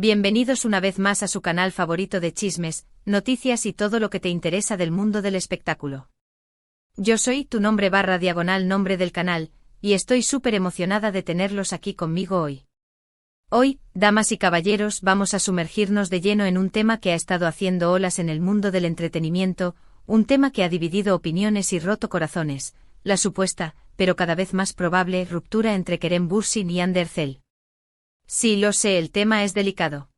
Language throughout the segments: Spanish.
Bienvenidos una vez más a su canal favorito de chismes, noticias y todo lo que te interesa del mundo del espectáculo. Yo soy tu nombre / nombre del canal, y estoy súper emocionada de tenerlos aquí conmigo hoy. Hoy, damas y caballeros, vamos a sumergirnos de lleno en un tema que ha estado haciendo olas en el mundo del entretenimiento, un tema que ha dividido opiniones y roto corazones, la supuesta, pero cada vez más probable, ruptura entre Kerem Bürsin y Hande Erçel. Sí, lo sé, el tema es delicado.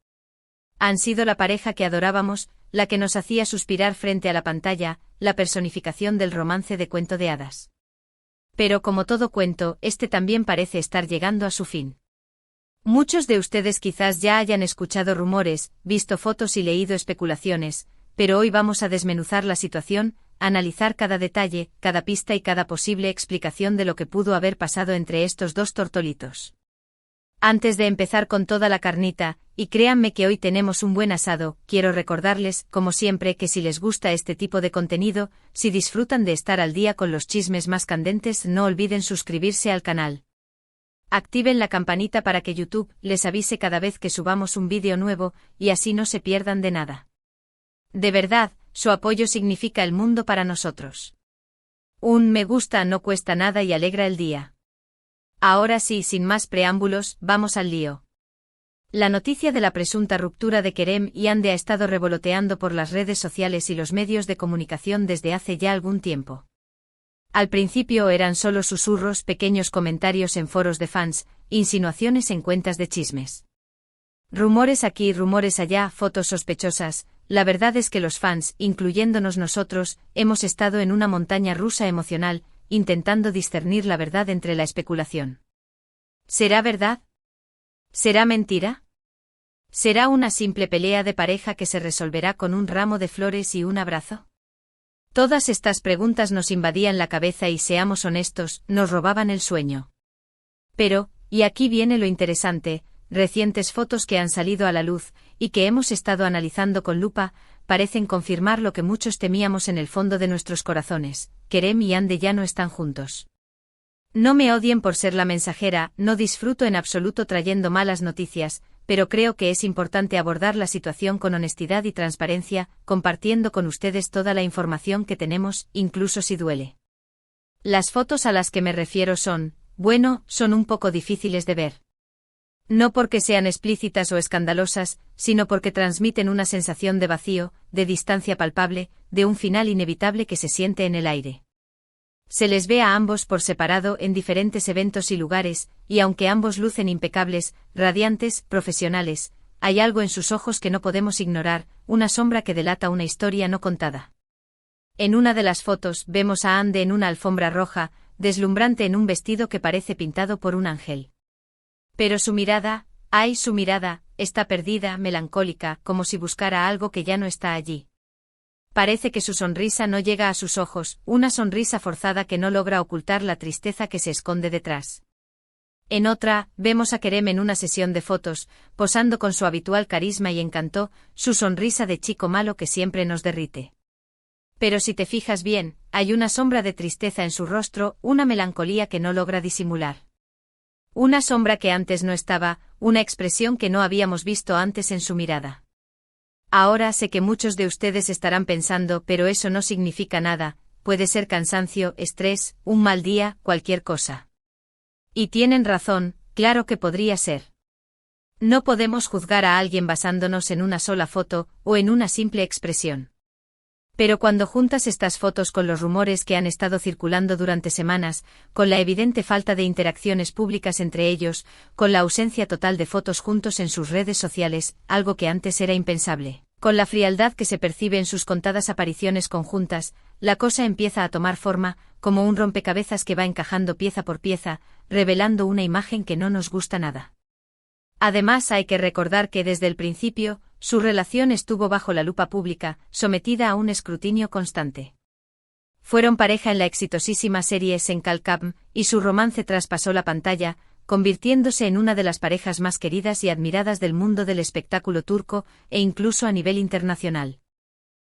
Han sido la pareja que adorábamos, la que nos hacía suspirar frente a la pantalla, la personificación del romance de cuento de hadas. Pero como todo cuento, este también parece estar llegando a su fin. Muchos de ustedes quizás ya hayan escuchado rumores, visto fotos y leído especulaciones, pero hoy vamos a desmenuzar la situación, analizar cada detalle, cada pista y cada posible explicación de lo que pudo haber pasado entre estos dos tortolitos. Antes de empezar con toda la carnita, y créanme que hoy tenemos un buen asado, quiero recordarles, como siempre, que si les gusta este tipo de contenido, si disfrutan de estar al día con los chismes más candentes, no olviden suscribirse al canal. Activen la campanita para que YouTube les avise cada vez que subamos un vídeo nuevo, y así no se pierdan de nada. De verdad, su apoyo significa el mundo para nosotros. Un me gusta no cuesta nada y alegra el día. Ahora sí, sin más preámbulos, vamos al lío. La noticia de la presunta ruptura de Kerem y Hande ha estado revoloteando por las redes sociales y los medios de comunicación desde hace ya algún tiempo. Al principio eran solo susurros, pequeños comentarios en foros de fans, insinuaciones en cuentas de chismes. Rumores aquí, rumores allá, fotos sospechosas. La verdad es que los fans, incluyéndonos nosotros, hemos estado en una montaña rusa emocional, intentando discernir la verdad entre la especulación. ¿Será verdad? ¿Será mentira? ¿Será una simple pelea de pareja que se resolverá con un ramo de flores y un abrazo? Todas estas preguntas nos invadían la cabeza y, seamos honestos, nos robaban el sueño. Pero, y aquí viene lo interesante, recientes fotos que han salido a la luz, y que hemos estado analizando con lupa, parecen confirmar lo que muchos temíamos en el fondo de nuestros corazones: Kerem y Hande ya no están juntos. No me odien por ser la mensajera, no disfruto en absoluto trayendo malas noticias, pero creo que es importante abordar la situación con honestidad y transparencia, compartiendo con ustedes toda la información que tenemos, incluso si duele. Las fotos a las que me refiero son un poco difíciles de ver. No porque sean explícitas o escandalosas, sino porque transmiten una sensación de vacío, de distancia palpable, de un final inevitable que se siente en el aire. Se les ve a ambos por separado en diferentes eventos y lugares, y aunque ambos lucen impecables, radiantes, profesionales, hay algo en sus ojos que no podemos ignorar, una sombra que delata una historia no contada. En una de las fotos vemos a Hande en una alfombra roja, deslumbrante en un vestido que parece pintado por un ángel. Pero su mirada, está perdida, melancólica, como si buscara algo que ya no está allí. Parece que su sonrisa no llega a sus ojos, una sonrisa forzada que no logra ocultar la tristeza que se esconde detrás. En otra, vemos a Kerem en una sesión de fotos, posando con su habitual carisma y encanto, su sonrisa de chico malo que siempre nos derrite. Pero si te fijas bien, hay una sombra de tristeza en su rostro, una melancolía que no logra disimular. Una sombra que antes no estaba, una expresión que no habíamos visto antes en su mirada. Ahora sé que muchos de ustedes estarán pensando, pero eso no significa nada, puede ser cansancio, estrés, un mal día, cualquier cosa. Y tienen razón, claro que podría ser. No podemos juzgar a alguien basándonos en una sola foto, o en una simple expresión. Pero cuando juntas estas fotos con los rumores que han estado circulando durante semanas, con la evidente falta de interacciones públicas entre ellos, con la ausencia total de fotos juntos en sus redes sociales, algo que antes era impensable, con la frialdad que se percibe en sus contadas apariciones conjuntas, la cosa empieza a tomar forma, como un rompecabezas que va encajando pieza por pieza, revelando una imagen que no nos gusta nada. Además, hay que recordar que desde el principio, su relación estuvo bajo la lupa pública, sometida a un escrutinio constante. Fueron pareja en la exitosísima serie Senkalkam, y su romance traspasó la pantalla, convirtiéndose en una de las parejas más queridas y admiradas del mundo del espectáculo turco, e incluso a nivel internacional.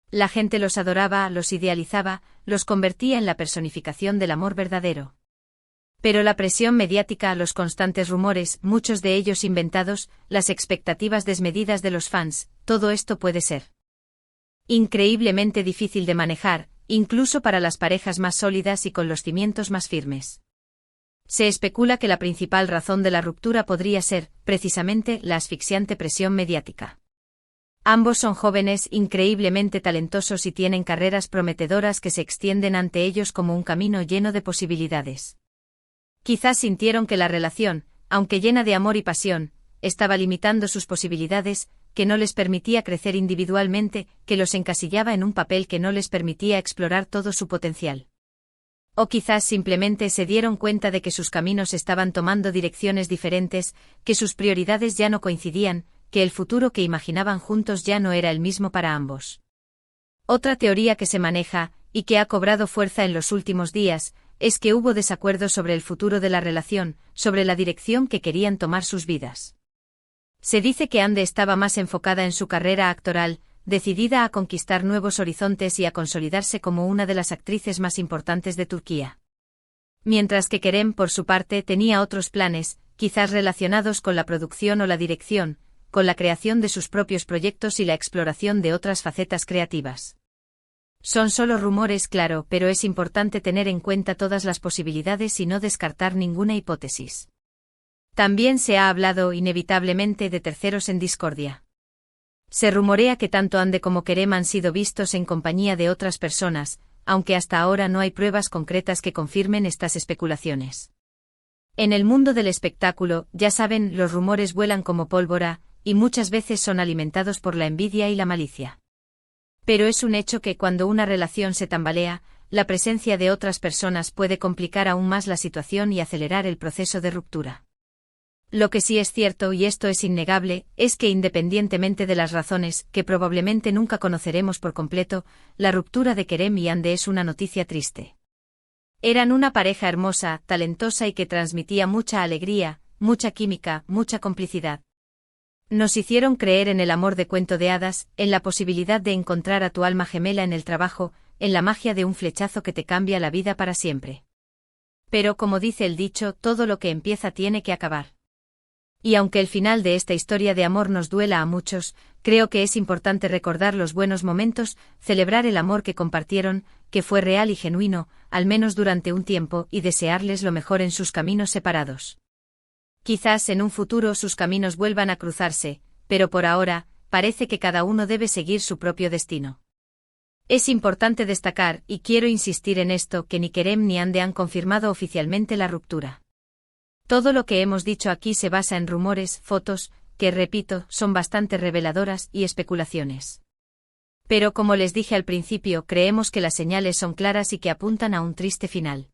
La gente los adoraba, los idealizaba, los convertía en la personificación del amor verdadero. Pero la presión mediática, los constantes rumores, muchos de ellos inventados, las expectativas desmedidas de los fans, todo esto puede ser increíblemente difícil de manejar, incluso para las parejas más sólidas y con los cimientos más firmes. Se especula que la principal razón de la ruptura podría ser, precisamente, la asfixiante presión mediática. Ambos son jóvenes increíblemente talentosos y tienen carreras prometedoras que se extienden ante ellos como un camino lleno de posibilidades. Quizás sintieron que la relación, aunque llena de amor y pasión, estaba limitando sus posibilidades, que no les permitía crecer individualmente, que los encasillaba en un papel que no les permitía explorar todo su potencial. O quizás simplemente se dieron cuenta de que sus caminos estaban tomando direcciones diferentes, que sus prioridades ya no coincidían, que el futuro que imaginaban juntos ya no era el mismo para ambos. Otra teoría que se maneja, y que ha cobrado fuerza en los últimos días, es que hubo desacuerdos sobre el futuro de la relación, sobre la dirección que querían tomar sus vidas. Se dice que Hande estaba más enfocada en su carrera actoral, decidida a conquistar nuevos horizontes y a consolidarse como una de las actrices más importantes de Turquía. Mientras que Kerem, por su parte, tenía otros planes, quizás relacionados con la producción o la dirección, con la creación de sus propios proyectos y la exploración de otras facetas creativas. Son solo rumores, claro, pero es importante tener en cuenta todas las posibilidades y no descartar ninguna hipótesis. También se ha hablado, inevitablemente, de terceros en discordia. Se rumorea que tanto Hande como Kerem han sido vistos en compañía de otras personas, aunque hasta ahora no hay pruebas concretas que confirmen estas especulaciones. En el mundo del espectáculo, ya saben, los rumores vuelan como pólvora, y muchas veces son alimentados por la envidia y la malicia. Pero es un hecho que cuando una relación se tambalea, la presencia de otras personas puede complicar aún más la situación y acelerar el proceso de ruptura. Lo que sí es cierto, y esto es innegable, es que independientemente de las razones, que probablemente nunca conoceremos por completo, la ruptura de Kerem y Hande es una noticia triste. Eran una pareja hermosa, talentosa y que transmitía mucha alegría, mucha química, mucha complicidad. Nos hicieron creer en el amor de cuento de hadas, en la posibilidad de encontrar a tu alma gemela en el trabajo, en la magia de un flechazo que te cambia la vida para siempre. Pero como dice el dicho, todo lo que empieza tiene que acabar. Y aunque el final de esta historia de amor nos duela a muchos, creo que es importante recordar los buenos momentos, celebrar el amor que compartieron, que fue real y genuino, al menos durante un tiempo, y desearles lo mejor en sus caminos separados. Quizás en un futuro sus caminos vuelvan a cruzarse, pero por ahora, parece que cada uno debe seguir su propio destino. Es importante destacar, y quiero insistir en esto, que ni Kerem ni Hande han confirmado oficialmente la ruptura. Todo lo que hemos dicho aquí se basa en rumores, fotos, que, repito, son bastante reveladoras, y especulaciones. Pero como les dije al principio, creemos que las señales son claras y que apuntan a un triste final.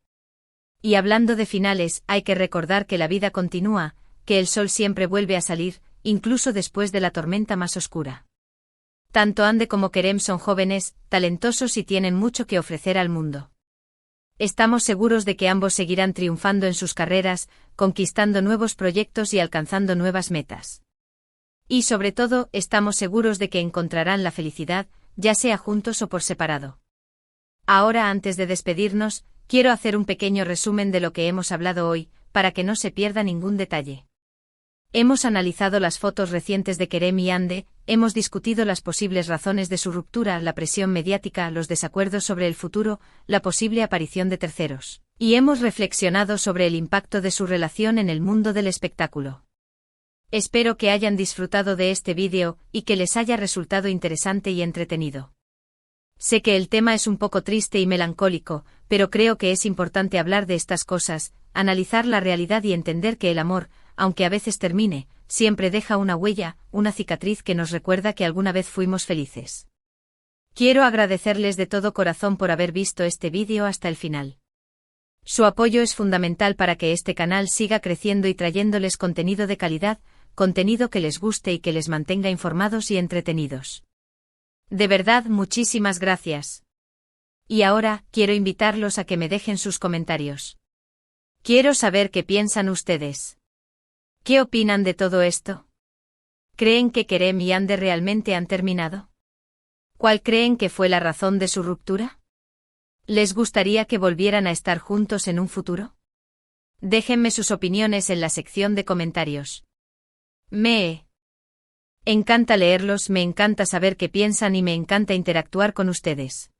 Y hablando de finales, hay que recordar que la vida continúa, que el sol siempre vuelve a salir, incluso después de la tormenta más oscura. Tanto Hande como Kerem son jóvenes, talentosos y tienen mucho que ofrecer al mundo. Estamos seguros de que ambos seguirán triunfando en sus carreras, conquistando nuevos proyectos y alcanzando nuevas metas. Y sobre todo, estamos seguros de que encontrarán la felicidad, ya sea juntos o por separado. Ahora, antes de despedirnos, quiero hacer un pequeño resumen de lo que hemos hablado hoy, para que no se pierda ningún detalle. Hemos analizado las fotos recientes de Kerem y Hande, hemos discutido las posibles razones de su ruptura, la presión mediática, los desacuerdos sobre el futuro, la posible aparición de terceros, y hemos reflexionado sobre el impacto de su relación en el mundo del espectáculo. Espero que hayan disfrutado de este vídeo, y que les haya resultado interesante y entretenido. Sé que el tema es un poco triste y melancólico, pero creo que es importante hablar de estas cosas, analizar la realidad y entender que el amor, aunque a veces termine, siempre deja una huella, una cicatriz que nos recuerda que alguna vez fuimos felices. Quiero agradecerles de todo corazón por haber visto este vídeo hasta el final. Su apoyo es fundamental para que este canal siga creciendo y trayéndoles contenido de calidad, contenido que les guste y que les mantenga informados y entretenidos. De verdad, muchísimas gracias. Y ahora, quiero invitarlos a que me dejen sus comentarios. Quiero saber qué piensan ustedes. ¿Qué opinan de todo esto? ¿Creen que Kerem y Hande realmente han terminado? ¿Cuál creen que fue la razón de su ruptura? ¿Les gustaría que volvieran a estar juntos en un futuro? Déjenme sus opiniones en la sección de comentarios. Me encanta leerlos, me encanta saber qué piensan y me encanta interactuar con ustedes.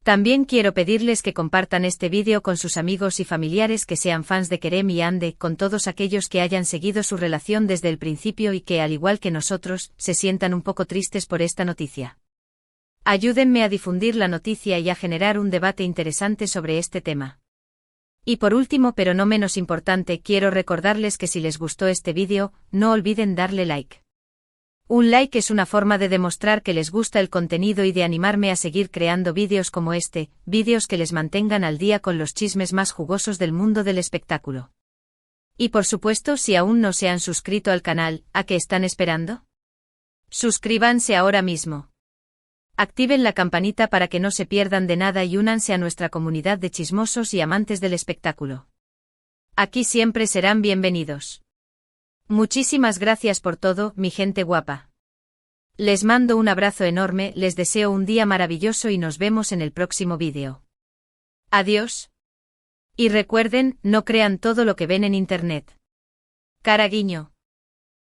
También quiero pedirles que compartan este vídeo con sus amigos y familiares que sean fans de Kerem y Hande, con todos aquellos que hayan seguido su relación desde el principio y que, al igual que nosotros, se sientan un poco tristes por esta noticia. Ayúdenme a difundir la noticia y a generar un debate interesante sobre este tema. Y por último, pero no menos importante, quiero recordarles que si les gustó este vídeo, no olviden darle like. Un like es una forma de demostrar que les gusta el contenido y de animarme a seguir creando vídeos como este, vídeos que les mantengan al día con los chismes más jugosos del mundo del espectáculo. Y por supuesto, si aún no se han suscrito al canal, ¿a qué están esperando? Suscríbanse ahora mismo. Activen la campanita para que no se pierdan de nada y únanse a nuestra comunidad de chismosos y amantes del espectáculo. Aquí siempre serán bienvenidos. Muchísimas gracias por todo, mi gente guapa. Les mando un abrazo enorme, les deseo un día maravilloso y nos vemos en el próximo vídeo. Adiós. Y recuerden, no crean todo lo que ven en internet. Cara guiño.